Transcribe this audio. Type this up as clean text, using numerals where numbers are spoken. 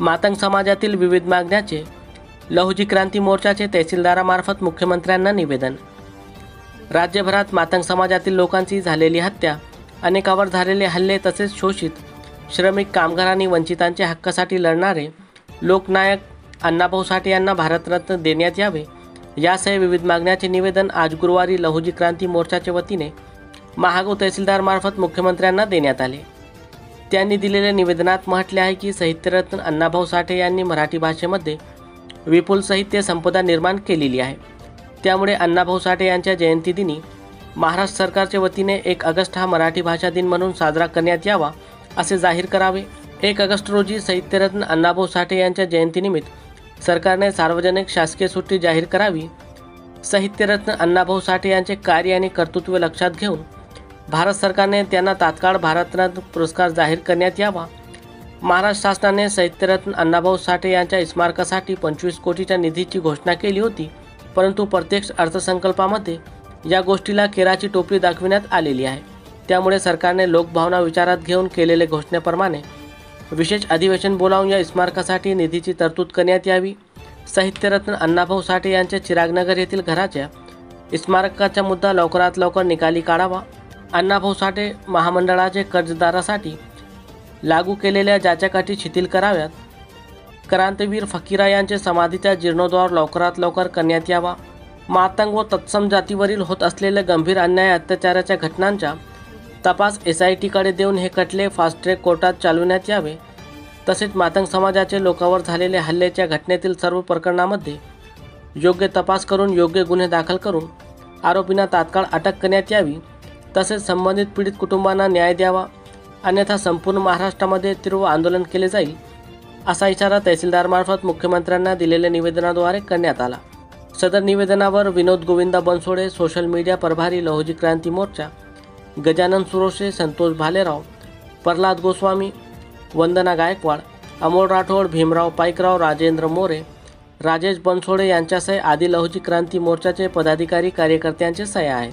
मातंग समाजातील विविध मागण्याचे लहुजी क्रांती मोर्चाचे तहसीलदारामार्फत मुख्यमंत्र्यांना निवेदन। राज्यभरात मातंग समाजातील लोकांची झालेली हत्या, अनेकावर झालेले हल्ले तसेच शोषित श्रमिक कामगार आणि वंचितांच्या हक्कासाठी लढणारे लोकनायक अण्णाभाऊ साठे यांना भारतरत्न देण्यात यावे यासह विविध मागण्याचे निवेदन आज गुरुवारी लहुजी क्रांती मोर्चाच्या वतीने महागाव तहसीलदारमार्फत मुख्यमंत्र्यांना देण्यात आले। त्यांनी दिलेल्या निवेदनात म्हटले आहे की साहित्यरत्न अण्णाभाऊ साठे यांनी मराठी भाषेमध्ये विपुल साहित्य संपदा निर्माण केलेली आहे। त्यामुळे अण्णाभाऊ साठे यांच्या जयंतीदिनी महाराष्ट्र सरकारच्या वतीने 1 ऑगस्ट हा मराठी भाषा दिन म्हणून साजरा करण्यात यावा असे जाहीर करावे। 1 ऑगस्ट रोजी साहित्यरत्न अण्णाभाऊ साठे यांच्या जयंतीनिमित्त सरकारने सार्वजनिक शासकीय सुट्टी जाहीर करावी। साहित्यरत्न अण्णाभाऊ साठे यांचे कार्य आणि कर्तृत्व लक्षात घेऊन भारत सरकारने त्यांना तात्काळ भारतरत्न पुरस्कार जाहीर करण्यात यावा। महाराष्ट्र शासनाने साहित्यरत्न अण्णाभाऊ साठे यांच्या स्मारकासाठी 25 कोटीच्या निधीची घोषणा केली होती, परंतु प्रत्यक्ष अर्थसंकल्पामध्ये या गोष्टीला केराची टोपली दाखविण्यात आलेली आहे। त्यामुळे सरकारने लोकभावना विचारात घेऊन केलेल्या घोषणेप्रमाणे विशेष अधिवेशन बोलावून या स्मारकासाठी निधीची तरतूद करण्यात यावी। साहित्यरत्न अण्णाभाऊ साठे यांच्या चिरागनगर येथील घराच्या स्मारकाचा मुद्दा लवकरात लवकर निकाली काढावा। अण्णाभाऊ साठे महामंडळाचे कर्जदारासाठी लागू केलेल्या जाचकाठी शिथिल कराव्यात। क्रांतीवीर फकीरा यांचे समाधीचा जीर्णोद्धार लवकरात लवकर करण्यात यावा। मातंग व तत्सम जातीवरील होत असलेल्या गंभीर अन्याय अत्याचाराच्या घटनांचा तपास SITकडे देऊन हे खटले फास्ट ट्रॅक कोर्टात चालविण्यात यावे। तसेच मातंग समाजाचे लोकांवर झालेल्या हल्ल्याच्या घटनेतील सर्व प्रकरणांमध्ये योग्य तपास करून योग्य गुन्हे दाखल करून आरोपींना तात्काळ अटक करण्यात यावी। तसेच संबंधित पीडित कुटुंबांना न्याय द्यावा, अन्यथा संपूर्ण महाराष्ट्रामध्ये तीव्र आंदोलन केले जाईल असा इशारा तहसीलदारमार्फत मुख्यमंत्र्यांना दिलेल्या निवेदनाद्वारे करण्यात आला। सदर निवेदनावर विनोद गोविंदा बनसोडे, सोशल मीडिया प्रभारी लहुजी क्रांती मोर्चा, गजानन सुरोशे, संतोष भालेराव, प्रल्हाद गोस्वामी, वंदना गायकवाड, अमोल राठोड, भीमराव पाईकराव, राजेंद्र मोरे, राजेश बनसोडे यांच्यासह आदी लहुजी क्रांती मोर्चाचे पदाधिकारी कार्यकर्त्यांचे सह्या आहेत।